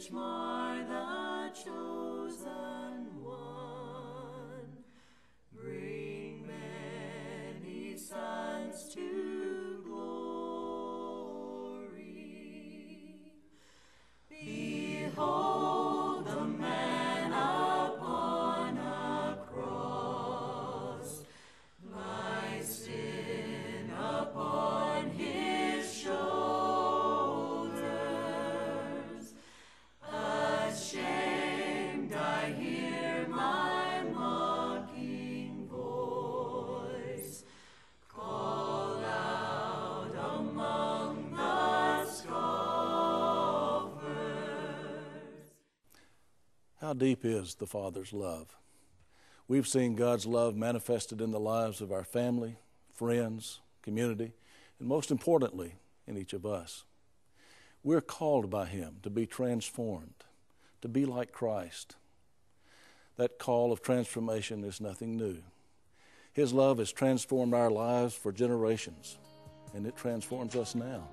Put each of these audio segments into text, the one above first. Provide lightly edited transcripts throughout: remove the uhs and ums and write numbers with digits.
which are the chosen one. Bring many sons to glory. Behold the man upon a cross, my sin upon his shoulders. Ashamed, I hear my mocking voice call out among the scoffers. How deep is the Father's love? We've seen God's love manifested in the lives of our family, friends, community, and most importantly, in each of us. We're called by Him to be transformed, to be like Christ. That call of transformation is nothing new. His love has transformed our lives for generations, and it transforms us now.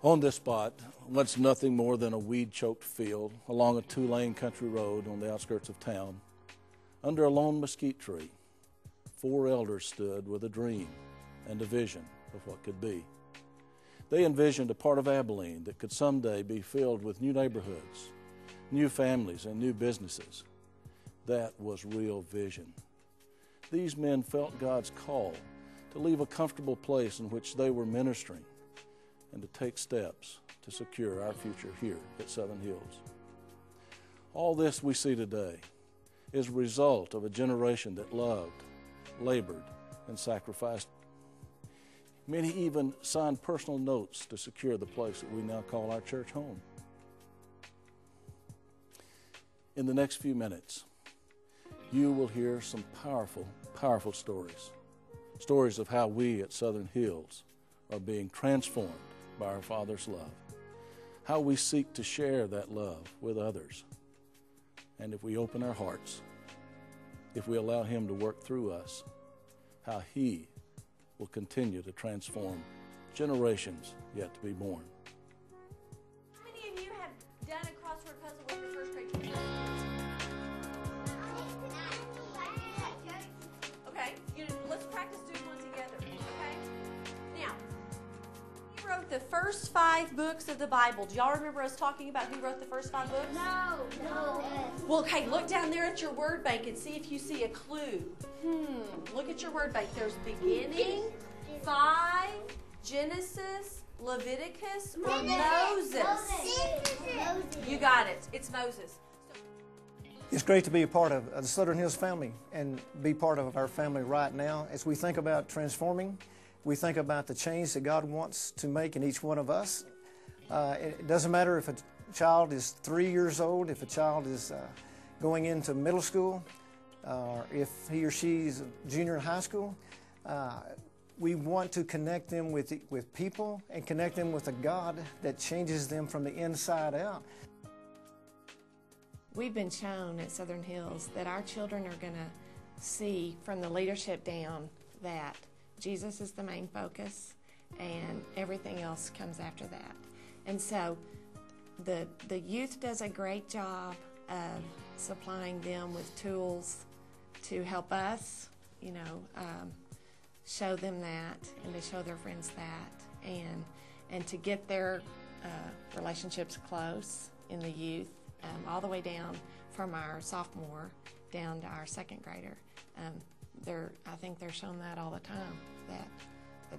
On this spot, what's nothing more than a weed-choked field along a two-lane country road on the outskirts of town, under a lone mesquite tree, 4 elders stood with a dream and a vision of what could be. They envisioned a part of Abilene that could someday be filled with new neighborhoods, new families, and new businesses. That was real vision. These men felt God's call to leave a comfortable place in which they were ministering and to take steps to secure our future here at Southern Hills. All this we see today is a result of a generation that loved, labored, and sacrificed. Many even signed personal notes to secure the place that we now call our church home. In the next few minutes, you will hear some powerful, powerful stories. Stories of how we at Southern Hills are being transformed by our Father's love. How we seek to share that love with others. And if we open our hearts, if we allow Him to work through us, how He will continue to transform generations yet to be born. How many of you have done a crossword puzzle with your first grade teacher? Okay, let's practice doing one together, okay? Now, who wrote the first 5 books of the Bible? Do y'all remember us talking about who wrote the first 5 books? No. Well, okay, look down there at your word bank and see if you see a clue. Look at your word bank. There's beginning, 5, Genesis, Leviticus, or Moses. You got it. It's Moses. It's great to be a part of the Southern Hills family and be part of our family right now. As we think about transforming, we think about the change that God wants to make in each one of us. It doesn't matter if a child is 3 years old, if a child is going into middle school, or if he or she is a junior in high school. We want to connect them with people and connect them with a God that changes them from the inside out. We've been shown at Southern Hills that our children are going to see from the leadership down that Jesus is the main focus and everything else comes after that. And so the youth does a great job of supplying them with tools to help us, show them that and to show their friends that and to get their relationships close in the youth, all the way down from our sophomore down to our second grader. I think they're shown that all the time,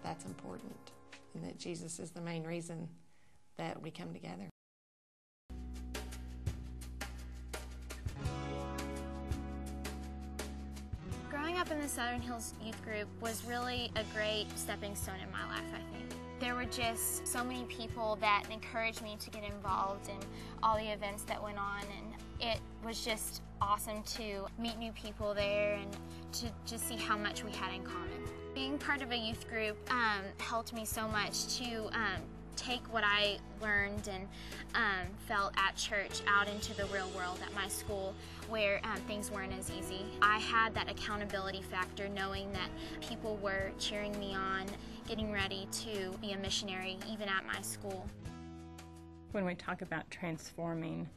that's important and that Jesus is the main reason that we come together. Growing up in the Southern Hills Youth Group was really a great stepping stone in my life, I think. There were just so many people that encouraged me to get involved in all the events that went on, and it was just awesome to meet new people there and to just see how much we had in common. Being part of a youth group helped me so much to take what I learned and felt at church out into the real world at my school where things weren't as easy. I had that accountability factor, knowing that people were cheering me on, getting ready to be a missionary even at my school. When we talk about transforming,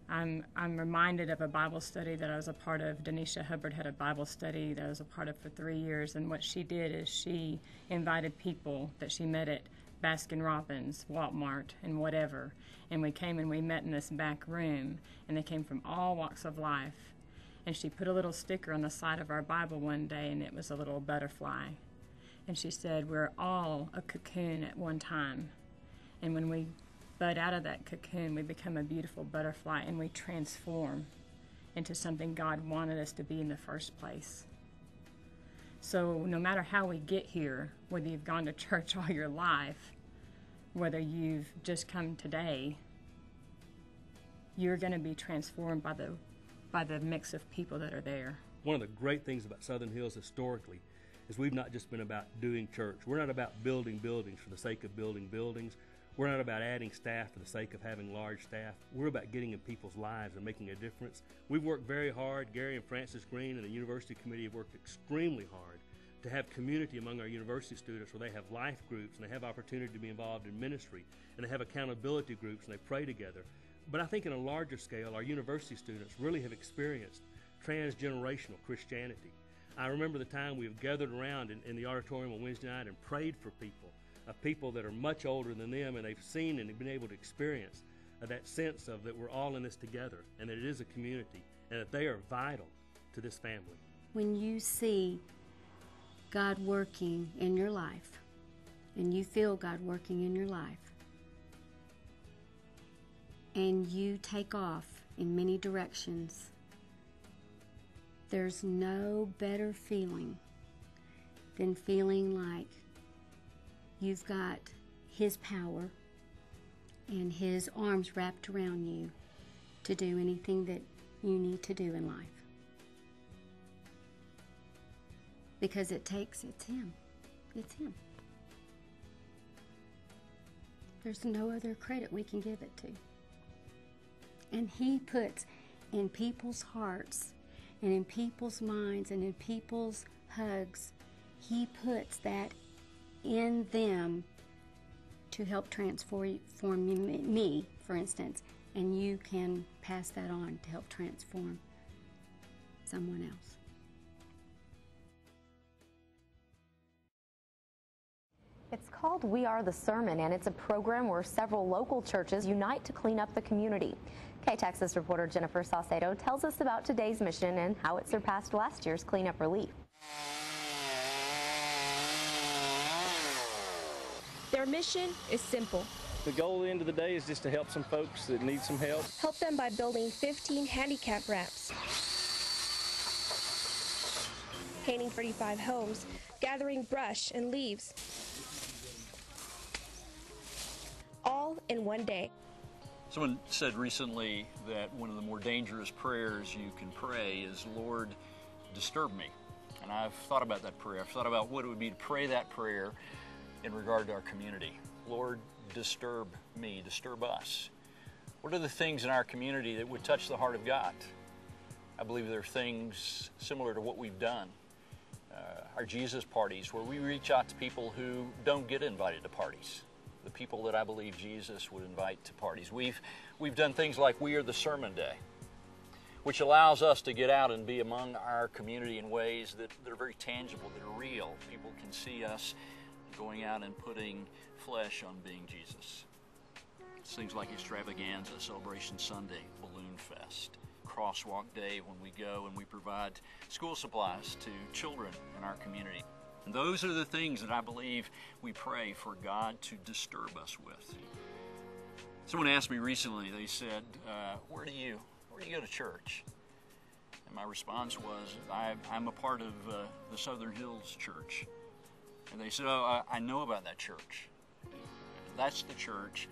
I'm reminded of a Bible study that I was a part of. Denisha Hubbard had a Bible study that I was a part of for 3 years, and what she did is she invited people that she met at Baskin-Robbins, Walmart, and whatever, and we came and we met in this back room, and they came from all walks of life, and she put a little sticker on the side of our Bible one day, and it was a little butterfly, and she said, we're all a cocoon at one time, and when we bud out of that cocoon, we become a beautiful butterfly, and we transform into something God wanted us to be in the first place. So no matter how we get here, whether you've gone to church all your life, whether you've just come today, you're going to be transformed by the mix of people that are there. One of the great things about Southern Hills historically is we've not just been about doing church. We're not about building buildings for the sake of building buildings. We're not about adding staff for the sake of having large staff. We're about getting in people's lives and making a difference. We've worked very hard. Gary and Francis Green and the University Committee have worked extremely hard to have community among our university students where they have life groups and they have opportunity to be involved in ministry and they have accountability groups and they pray together. But I think in a larger scale, our university students really have experienced transgenerational Christianity. I remember the time we have gathered around in the auditorium on Wednesday night and prayed for people that are much older than them, and they've seen and been able to experience that sense of that we're all in this together and that it is a community and that they are vital to this family. When you see God working in your life and you feel God working in your life and you take off in many directions, there's no better feeling than feeling like you've got His power and His arms wrapped around you to do anything that you need to do in life. Because it's Him. It's Him. There's no other credit we can give it to. And He puts in people's hearts and in people's minds and in people's hugs, He puts that in them to help transform me, for instance, and you can pass that on to help transform someone else. It's called We Are the Sermon, and it's a program where several local churches unite to clean up the community. K-Texas reporter Jennifer Saucedo tells us about today's mission and how it surpassed last year's cleanup relief. Their mission is simple. The goal at the end of the day is just to help some folks that need some help. Help them by building 15 handicap ramps, painting 35 homes, gathering brush and leaves, all in one day. Someone said recently that one of the more dangerous prayers you can pray is, Lord, disturb me. And I've thought about that prayer. I've thought about what it would be to pray that prayer in regard to our community. Lord, disturb me, disturb us. What are the things in our community that would touch the heart of God? I believe there are things similar to what we've done. Our Jesus parties, where we reach out to people who don't get invited to parties. The people that I believe Jesus would invite to parties. We've done things like We Are the Sermon Day, which allows us to get out and be among our community in ways that are very tangible, that are real. People can see us going out and putting flesh on being Jesus. It's things like Extravaganza, Celebration Sunday, Balloon Fest, Crosswalk Day when we go and we provide school supplies to children in our community. And those are the things that I believe we pray for God to disturb us with. Someone asked me recently, they said, where do you go to church? And my response was, I'm a part of the Southern Hills Church. And they said, oh, I know about that church. That's the church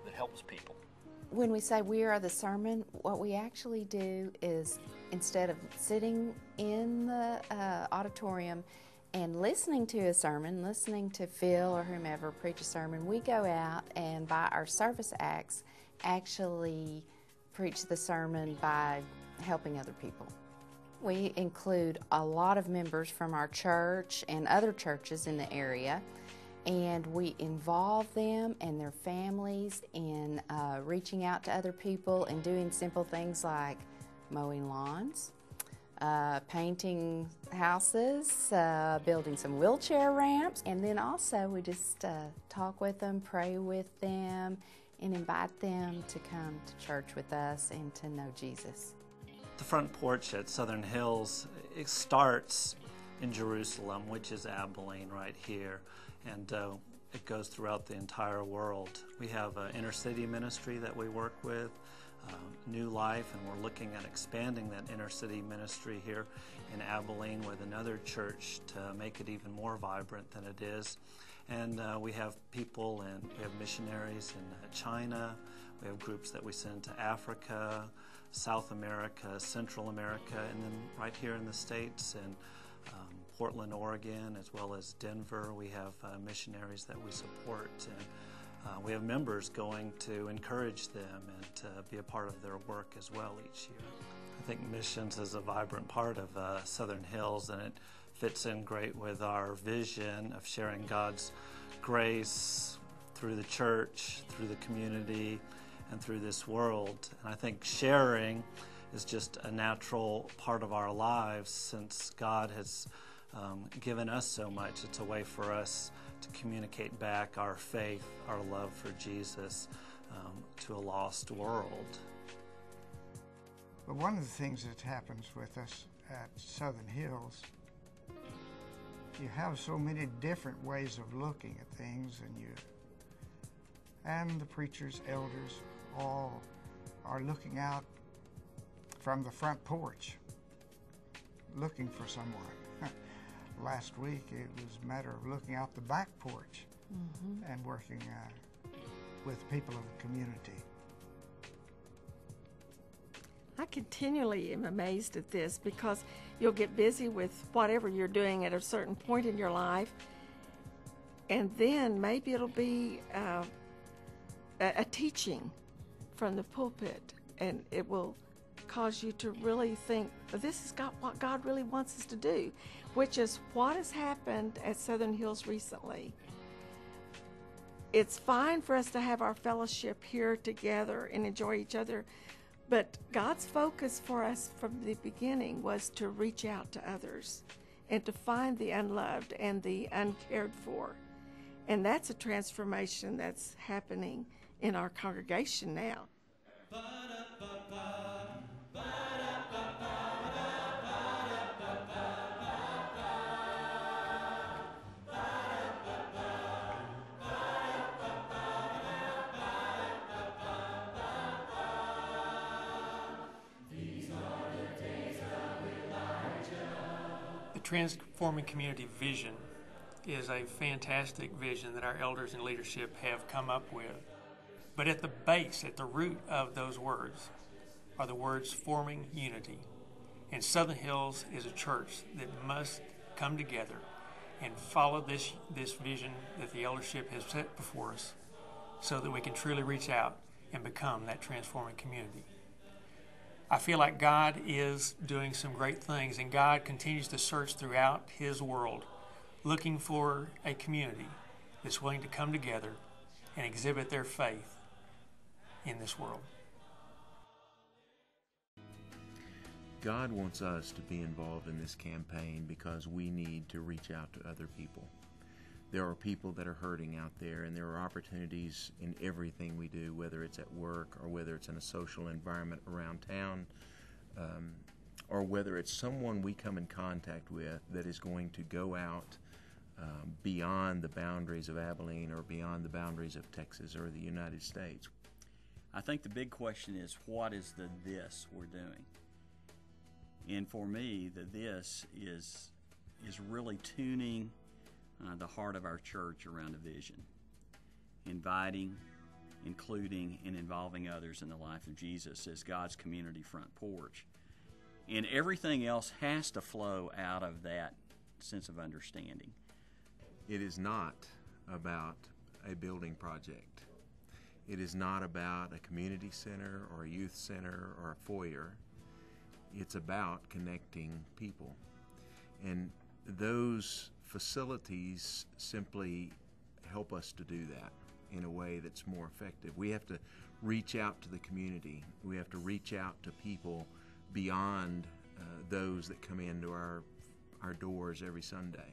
that helps people. When we say We Are the Sermon, what we actually do is, instead of sitting in the auditorium And listening to a sermon, listening to Phil or whomever preach a sermon, we go out and by our service acts actually preach the sermon by helping other people. We include a lot of members from our church and other churches in the area, and we involve them and their families in reaching out to other people and doing simple things like mowing lawns, painting houses, building some wheelchair ramps, and then also we just talk with them, pray with them, and invite them to come to church with us and to know Jesus. The front porch at Southern Hills, it starts in Jerusalem, which is Abilene right here, and it goes throughout the entire world. We have an inner city ministry that we work with, New Life, and we're looking at expanding that inner city ministry here in Abilene with another church to make it even more vibrant than it is. And we have people and we have missionaries in China. We have groups that we send to Africa, South America, Central America, and then right here in the States in Portland, Oregon, as well as Denver, we have missionaries that we support. And we have members going to encourage them and to be a part of their work as well each year. I think missions is a vibrant part of Southern Hills, and it fits in great with our vision of sharing God's grace through the church, through the community, and through this world. And I think sharing is just a natural part of our lives since God has given us so much. It's a way for us to communicate back our faith, our love for Jesus to a lost world. But one of the things that happens with us at Southern Hills, you have so many different ways of looking at things, and the preachers, elders, all are looking out from the front porch, looking for someone. Last week, it was a matter of looking out the back porch and working with people of the community. I continually am amazed at this because you'll get busy with whatever you're doing at a certain point in your life, and then maybe it'll be a teaching from the pulpit, and it will cause you to really think, this is what God really wants us to do, which is what has happened at Southern Hills recently. It's fine for us to have our fellowship here together and enjoy each other, but God's focus for us from the beginning was to reach out to others and to find the unloved and the uncared for. And that's a transformation that's happening in our congregation now. Transforming Community vision is a fantastic vision that our elders and leadership have come up with. But at the base, at the root of those words, are the words forming unity. And Southern Hills is a church that must come together and follow this vision that the eldership has set before us so that we can truly reach out and become that transforming community. I feel like God is doing some great things, and God continues to search throughout His world, looking for a community that's willing to come together and exhibit their faith in this world. God wants us to be involved in this campaign because we need to reach out to other people. There are people that are hurting out there, and there are opportunities in everything we do, whether it's at work or whether it's in a social environment around town, or whether it's someone we come in contact with that is going to go out beyond the boundaries of Abilene or beyond the boundaries of Texas or the United States. I think the big question is, what is the this we're doing? And for me, the this is really tuning the heart of our church around a vision, inviting, including, and involving others in the life of Jesus as God's community front porch. And everything else has to flow out of that sense of understanding. It is not about a building project. It is not about a community center or a youth center or a foyer. It's about connecting people. And those facilities simply help us to do that in a way that's more effective. We have to reach out to the community. We have to reach out to people beyond those that come into our doors every Sunday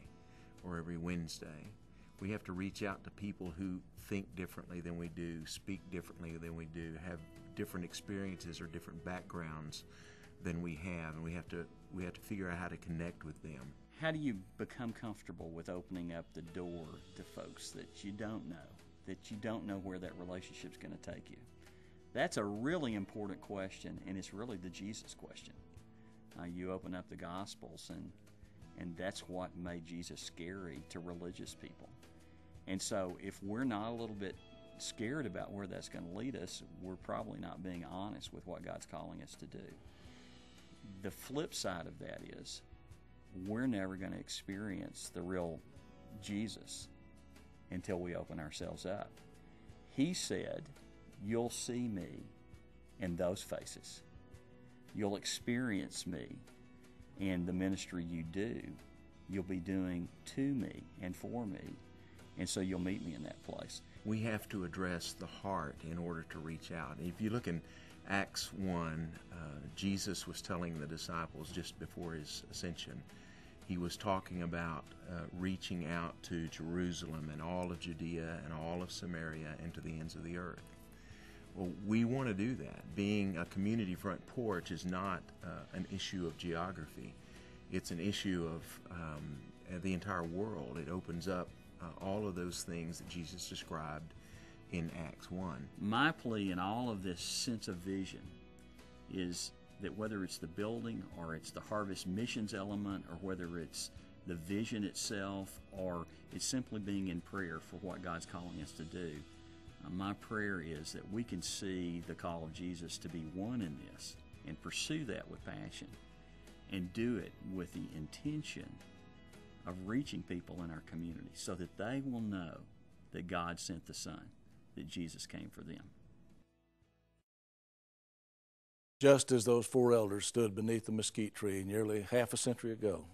or every Wednesday. We have to reach out to people who think differently than we do, speak differently than we do, have different experiences or different backgrounds than we have, and we have to figure out how to connect with them. How do you become comfortable with opening up the door to folks that you don't know where that relationship's going to take you? That's a really important question, and it's really the Jesus question. You open up the Gospels, and that's what made Jesus scary to religious people. And so if we're not a little bit scared about where that's going to lead us, we're probably not being honest with what God's calling us to do. The flip side of that is we're never going to experience the real Jesus until we open ourselves up. He said, "You'll see me in those faces. You'll experience me in the ministry you do. You'll be doing to me and for me, and so you'll meet me in that place." We have to address the heart in order to reach out. If you look in Acts 1, Jesus was telling the disciples just before his ascension, he was talking about reaching out to Jerusalem and all of Judea and all of Samaria and to the ends of the earth. Well, we want to do that. Being a community front porch is not an issue of geography. It's an issue of the entire world. It opens up all of those things that Jesus described in Acts 1. My plea in all of this sense of vision is that whether it's the building or it's the harvest missions element or whether it's the vision itself or it's simply being in prayer for what God's calling us to do, my prayer is that we can see the call of Jesus to be one in this and pursue that with passion and do it with the intention of reaching people in our community so that they will know that God sent the Son, that Jesus came for them. Just as those four elders stood beneath the mesquite tree nearly half a century ago,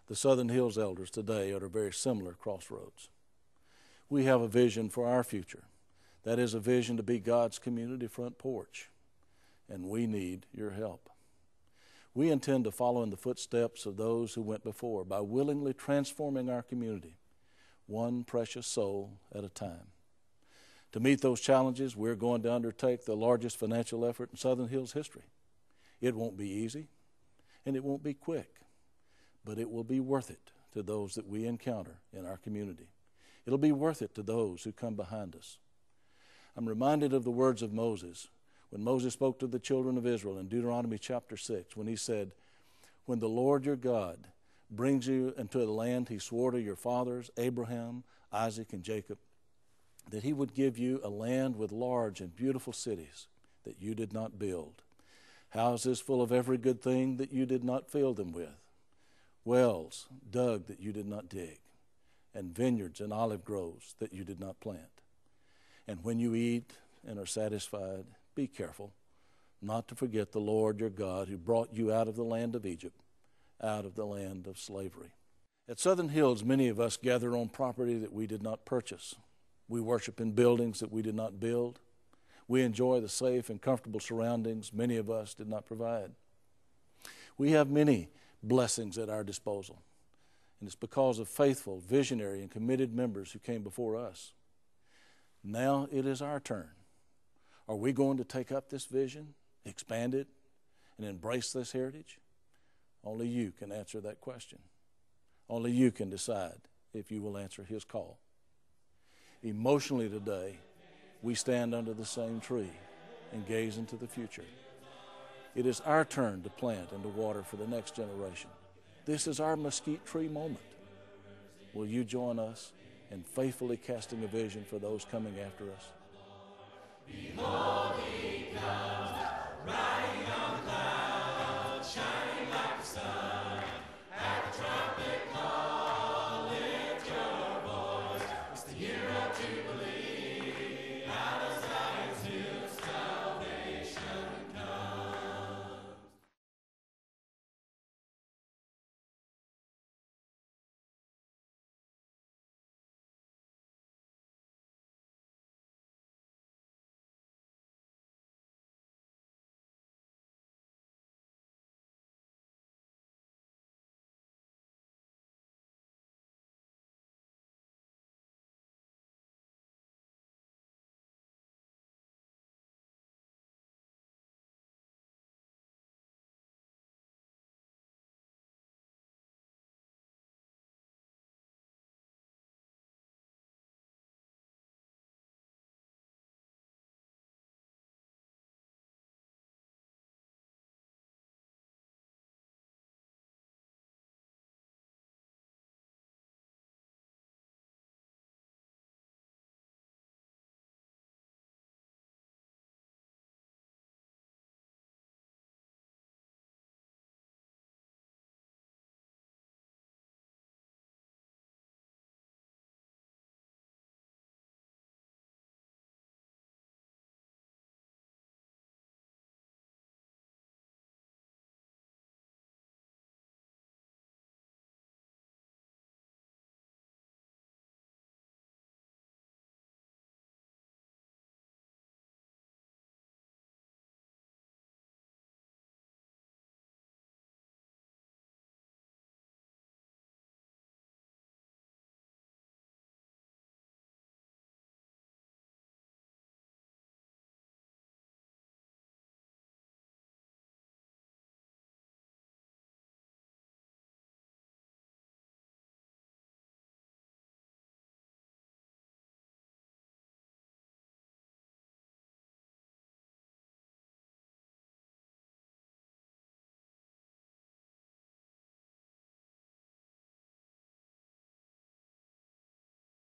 the Southern Hills elders today are at a very similar crossroads. We have a vision for our future. That is a vision to be God's community front porch, and we need your help. We intend to follow in the footsteps of those who went before by willingly transforming our community, one precious soul at a time. To meet those challenges, we're going to undertake the largest financial effort in Southern Hills history. It won't be easy, and it won't be quick, but it will be worth it to those that we encounter in our community. It'll be worth it to those who come behind us. I'm reminded of the words of Moses when Moses spoke to the children of Israel in Deuteronomy chapter 6, when he said, "When the Lord your God brings you into the land he swore to your fathers, Abraham, Isaac, and Jacob, that he would give you a land with large and beautiful cities that you did not build, houses full of every good thing that you did not fill them with, wells dug that you did not dig, and vineyards and olive groves that you did not plant. And when you eat and are satisfied, be careful not to forget the Lord your God who brought you out of the land of Egypt, out of the land of slavery." At Southern Hills, many of us gather on property that we did not purchase. We worship in buildings that we did not build. We enjoy the safe and comfortable surroundings many of us did not provide. We have many blessings at our disposal, and it's because of faithful, visionary, and committed members who came before us. Now it is our turn. Are we going to take up this vision, expand it, and embrace this heritage? Only you can answer that question. Only you can decide if you will answer his call. Emotionally today, we stand under the same tree and gaze into the future. It is our turn to plant and to water for the next generation. This is our mesquite tree moment. Will you join us in faithfully casting a vision for those coming after us? Behold, he comes.